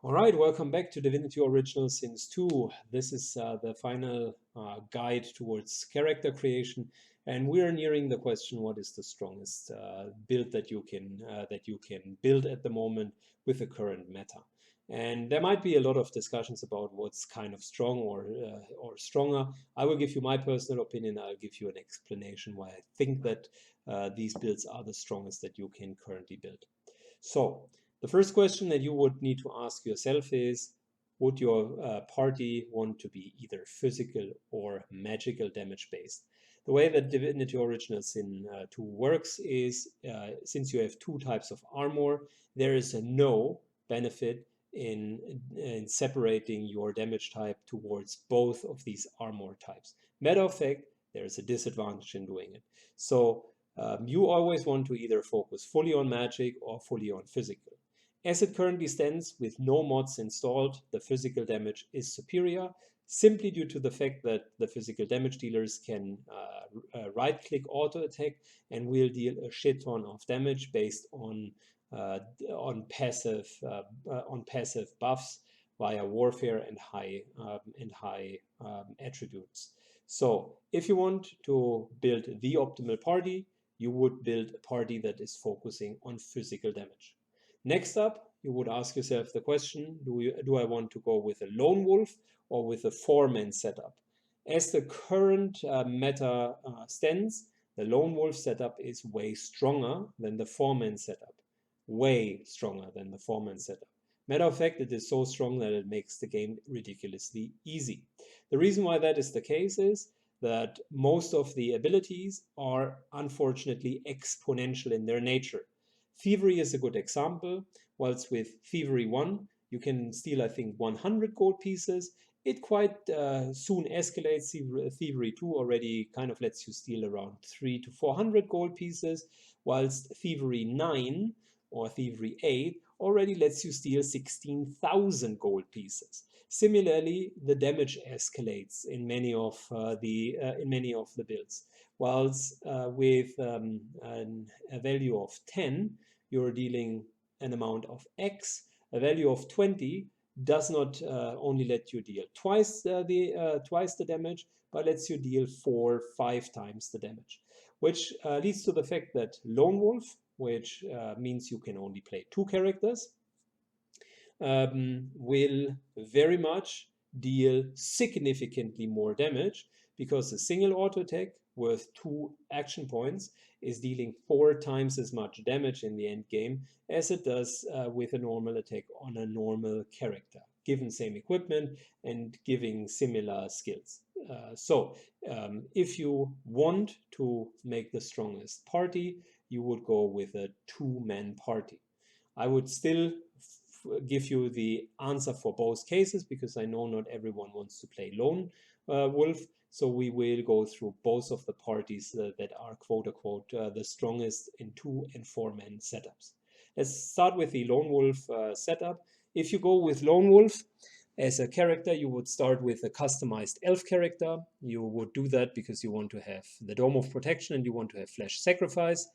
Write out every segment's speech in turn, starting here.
All right, welcome back to Divinity Original Sin 2. This is the final guide towards character creation, and we are nearing the question: what is the strongest build that you can build at the moment with the current meta? And there might be a lot of discussions about what's kind of strong or stronger. I will give you my personal opinion. I'll give you an explanation why I think that these builds are the strongest that you can currently build. So, the first question that you would need to ask yourself is, would your party want to be either physical or magical damage based? The way that Divinity Original Sin 2 works is, since you have two types of armor, there is a no benefit in separating your damage type towards both of these armor types. Matter of fact, there is a disadvantage in doing it. So you always want to either focus fully on magic or fully on physical. As it currently stands, with no mods installed, the physical damage is superior, simply due to the fact that the physical damage dealers can right-click auto-attack and will deal a shit ton of damage based on passive buffs via warfare and high attributes. So, if you want to build the optimal party, you would build a party that is focusing on physical damage. Next up, you would ask yourself the question, do I want to go with a lone wolf or with a four-man setup? As the current meta stands, the lone wolf setup is way stronger than the four-man setup. Way stronger than the four-man setup. Matter of fact, it is so strong that it makes the game ridiculously easy. The reason why that is the case is that most of the abilities are unfortunately exponential in their nature. Thievery is a good example. Whilst with Thievery 1, you can steal, I think, 100 gold pieces. It quite soon escalates. Thievery 2 already kind of lets you steal around 300 to 400 gold pieces, whilst Thievery 9 or Thievery 8 already lets you steal 16,000 gold pieces. Similarly, the damage escalates in many of the builds. Whilst with a value of 10, you're dealing an amount of X. A value of 20 does not only let you deal twice the damage, but lets you deal 4-5 times the damage, which leads to the fact that Lone Wolf, which means you can only play two characters, will very much deal significantly more damage, because a single auto attack worth 2 action points is dealing 4 times as much damage in the end game as it does with a normal attack on a normal character, given same equipment and giving similar skills. If you want to make the strongest party, you would go with a 2-man party. I would still give you the answer for both cases, because I know not everyone wants to play lone wolf. So we will go through both of the parties that are quote-unquote the strongest in 2- and 4-man setups. Let's start with the lone wolf setup. If you go with lone wolf as a character, you would start with a customized elf character. You would do that because you want to have the Dome of Protection and you want to have Flesh Sacrifice.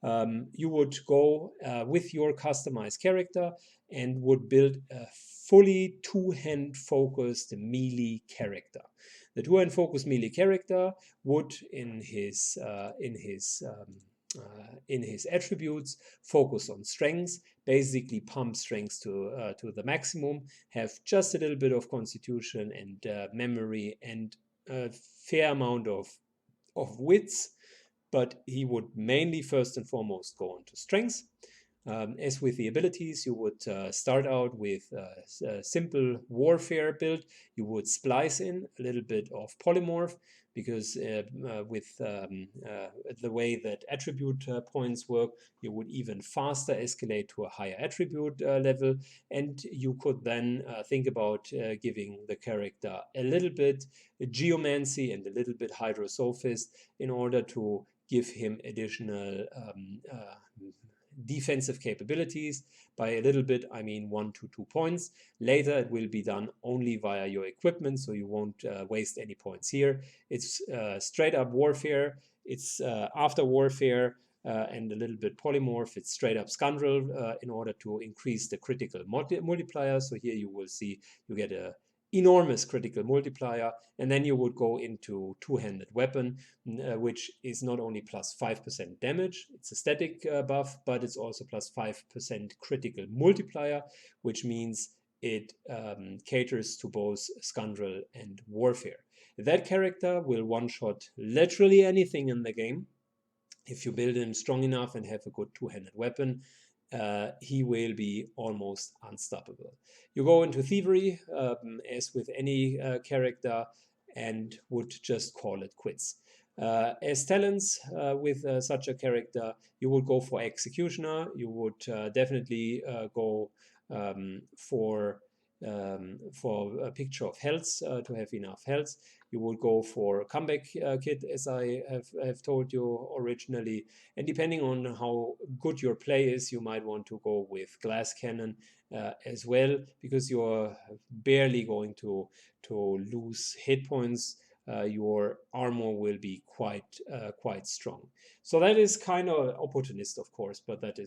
You would go with your customized character and would build a fully two-hand focused melee character. The two-hand focused melee character would, in his attributes, focus on strengths, basically pump strengths to the maximum, have just a little bit of constitution and memory and a fair amount of wits, but he would mainly first and foremost go on to strengths. As with the abilities, you would start out with a simple warfare build. You would splice in a little bit of polymorph, because with the way that attribute points work, you would even faster escalate to a higher attribute level, and you could then think about giving the character a little bit geomancy and a little bit hydrosophist in order to give him additional defensive capabilities. By a little bit, I mean 1 to 2 points. Later, it will be done only via your equipment, so you won't waste any points here. It's straight up warfare. It's after warfare. and a little bit polymorph. It's straight up scoundrel in order to increase the critical multiplier. So here you will see you get a enormous critical multiplier, and then you would go into two-handed weapon, which is not only plus 5% damage, it's a static buff, but it's also plus 5% critical multiplier, which means it caters to both scoundrel and warfare. That character will one-shot literally anything in the game. If you build him strong enough and have a good two-handed weapon, he will be almost unstoppable. You go into thievery, as with any character, and would just call it quits. As talents with such a character, you would go for executioner. You would definitely go for a picture of health to have enough health. You would go for a comeback kit, as I have told you originally. And depending on how good your play is, you might want to go with glass cannon as well, because you're barely going to lose hit points. Your armor will be quite strong. So that is kind of opportunist, of course, but that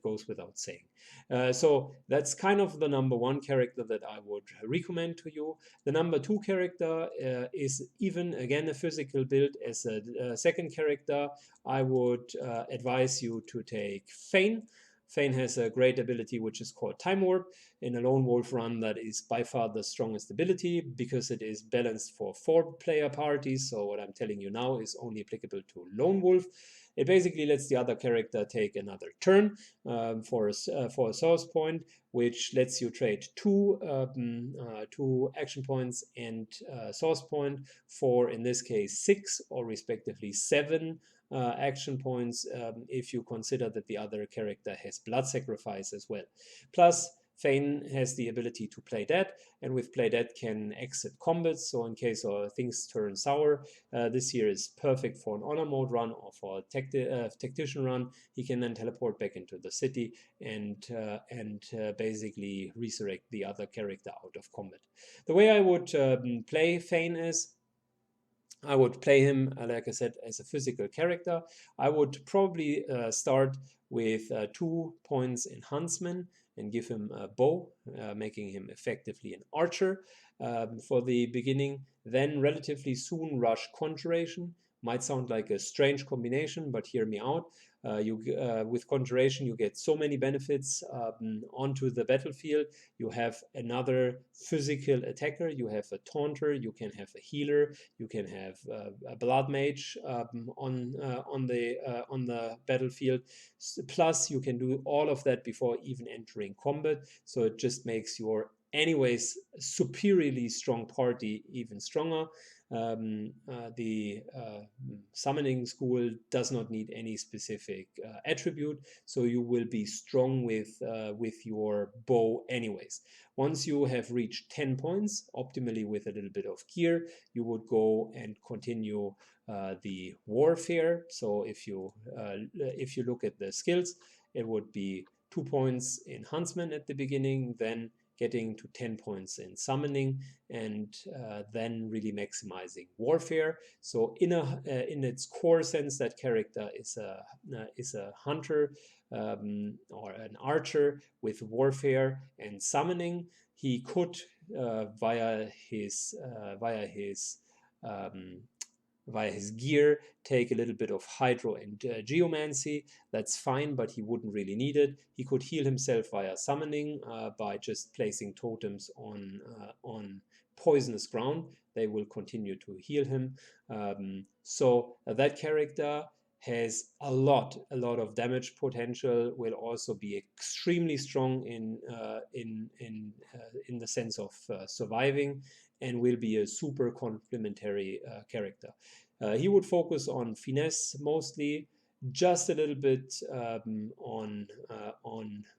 goes without saying. So that's kind of the number one character that I would recommend to you. The number two character is even again a physical build. As a second character, I would advise you to take Fane. Fane has a great ability which is called Time Warp. In a Lone Wolf run, that is by far the strongest ability because it is balanced for 4-player parties. So what I'm telling you now is only applicable to Lone Wolf. It basically lets the other character take another turn for a source point, which lets you trade two action points and source point for, in this case, 6 or respectively 7 action points if you consider that the other character has blood sacrifice as well. Plus, Fane has the ability to play dead, and with play dead can exit combat. So in case things turn sour, this here is perfect for an honor mode run or for a tactician run. He can then teleport back into the city and basically resurrect the other character out of combat. The way I would play Fane is, I would play him, like I said, as a physical character. I would probably start with 2 points in Huntsman and give him a bow, making him effectively an archer for the beginning. Then relatively soon rush Conjuration. Might sound like a strange combination, but hear me out. With Conjuration, you get so many benefits onto the battlefield. You have another physical attacker, you have a taunter, you can have a healer, you can have a blood mage on the battlefield. Plus, you can do all of that before even entering combat. So it just makes your anyways superiorly strong party even stronger. The summoning school does not need any specific attribute, so you will be strong with your bow anyways. Once you have reached 10 points, optimally with a little bit of gear, you would go and continue the warfare. So if you look at the skills, it would be 2 points in Huntsman at the beginning, then getting to 10 points in summoning, and then really maximizing warfare. So in its core sense, that character is a hunter or an archer with warfare and summoning. He could via his gear take a little bit of hydro and geomancy. That's fine, but he wouldn't really need it. He could heal himself via summoning by just placing totems on poisonous ground. They will continue to heal him. So that character has a lot of damage potential. Will also be extremely strong in the sense of surviving, and will be a super complementary character. He would focus on finesse mostly, just a little bit on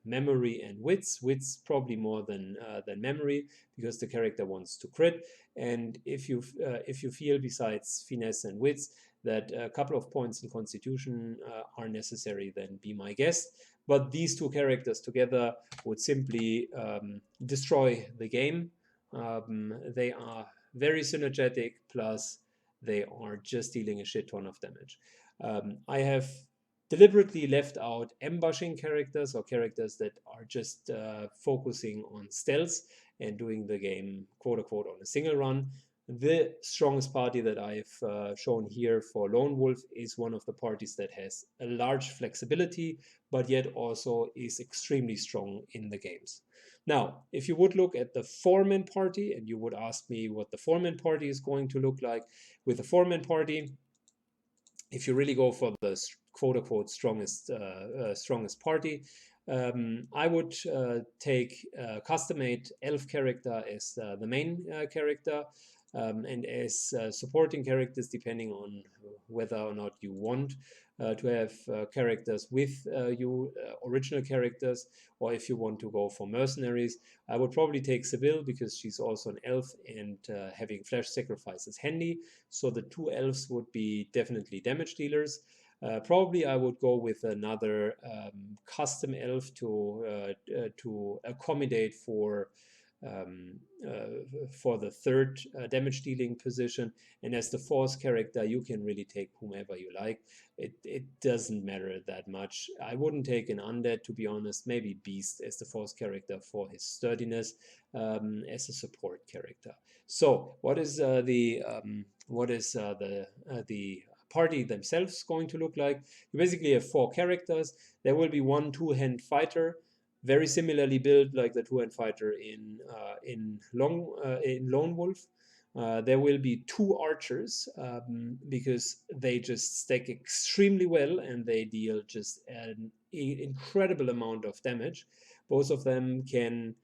memory and wits. Wits probably more than memory, because the character wants to crit. And if you feel besides finesse and wits that a couple of points in Constitution are necessary, then be my guest. But these two characters together would simply destroy the game. They are very synergetic, plus they are just dealing a shit ton of damage. I have deliberately left out ambushing characters or characters that are just focusing on stealth and doing the game quote unquote on a single run. The strongest party that I've shown here for Lone Wolf is one of the parties that has a large flexibility, but yet also is extremely strong in the games. Now, if you would look at the four-man party and you would ask me what the four-man party is going to look like, with the four-man party, if you really go for the quote unquote strongest party, I would take a custom made elf character as the main character, and as supporting characters, depending on whether or not you want to have characters with you original characters, or if you want to go for mercenaries. I would probably take Seville because she's also an elf, and having flash sacrifice is handy. So the two elves would be definitely damage dealers. Probably I would go with another custom elf to accommodate for the third damage dealing position. And as the fourth character, you can really take whomever you like. It doesn't matter that much. I wouldn't take an undead, to be honest. Maybe Beast as the fourth character for his sturdiness, as a support character. So what is the party themselves going to look like? You basically have four characters. There will be one two-hand fighter, very similarly built like the two-hand fighter in Lone Wolf. There will be two archers, because they just stack extremely well and they deal just an incredible amount of damage. Both of them can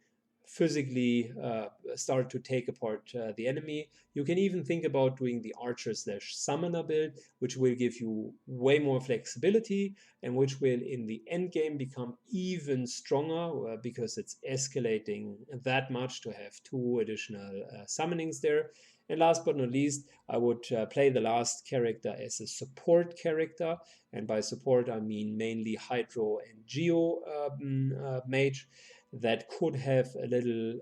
physically start to take apart the enemy. You can even think about doing the archer slash summoner build, which will give you way more flexibility and which will in the end game become even stronger because it's escalating that much to have two additional summonings there. And last but not least, I would play the last character as a support character, and by support I mean mainly Hydro and Geo mage that could have a little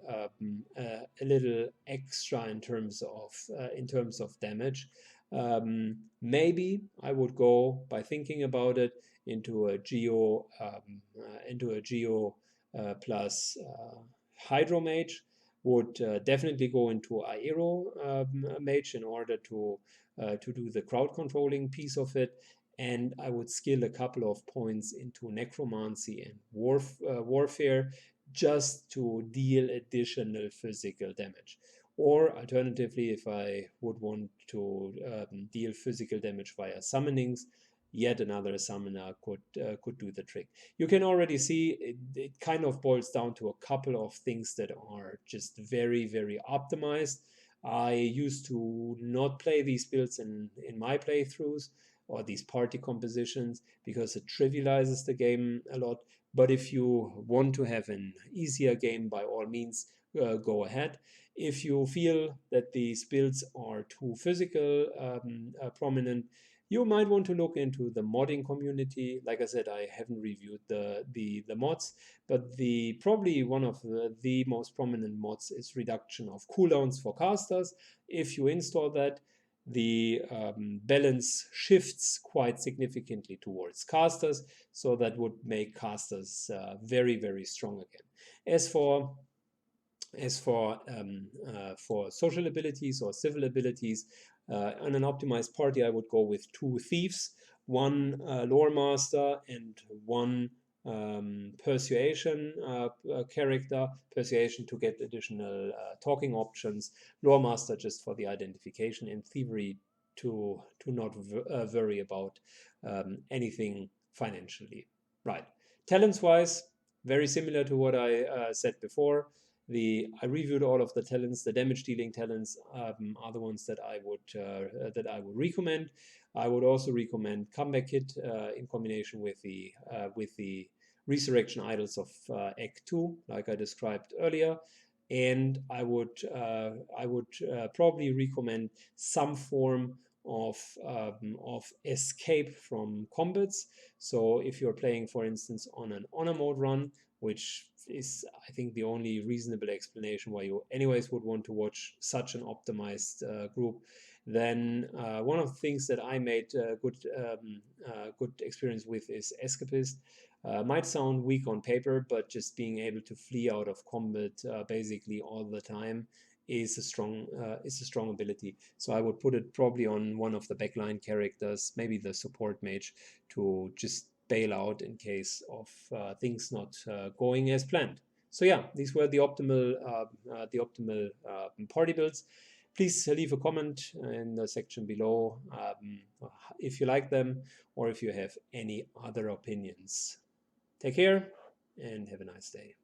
extra in terms of damage. Maybe I would go, by thinking about it, into a Geo plus Hydro Mage. Would definitely go into Aero Mage in order to do the crowd controlling piece of it. And I would skill a couple of points into Necromancy and Warfare just to deal additional physical damage. Or alternatively, if I would want to deal physical damage via summonings, yet another summoner could do the trick. You can already see it kind of boils down to a couple of things that are just very, very optimized. I used to not play these builds in my playthroughs or these party compositions because it trivializes the game a lot. But if you want to have an easier game, by all means, go ahead. If you feel that these builds are too physical prominent, you might want to look into the modding community. Like I said, I haven't reviewed the mods, but probably one of the most prominent mods is reduction of cooldowns for casters. If you install that, the balance shifts quite significantly towards casters, so that would make casters very, very strong again. For social abilities or civil abilities, on an optimized party, I would go with two thieves, one lore master and one persuasion character. Persuasion to get additional talking options, lore master just for the identification, and thievery to not worry about anything financially. Right. Talents wise, very similar to what I said before. I reviewed all of the talents. The damage dealing talents are the ones that I would recommend. I would also recommend Comeback Kit in combination with the Resurrection Idols of Act 2, like I described earlier. And I would probably recommend some form of escape from combats. So if you're playing, for instance, on an honor mode run, which is, I think, the only reasonable explanation why you anyways would want to watch such an optimized group. Then one of the things that I made good experience with is Eschatos. Might sound weak on paper, but just being able to flee out of combat basically all the time is a strong ability. So I would put it probably on one of the backline characters, maybe the support mage, to just bail out in case of things not going as planned. So yeah, these were the optimal party builds. Please leave a comment in the section below if you like them or if you have any other opinions. Take care and have a nice day.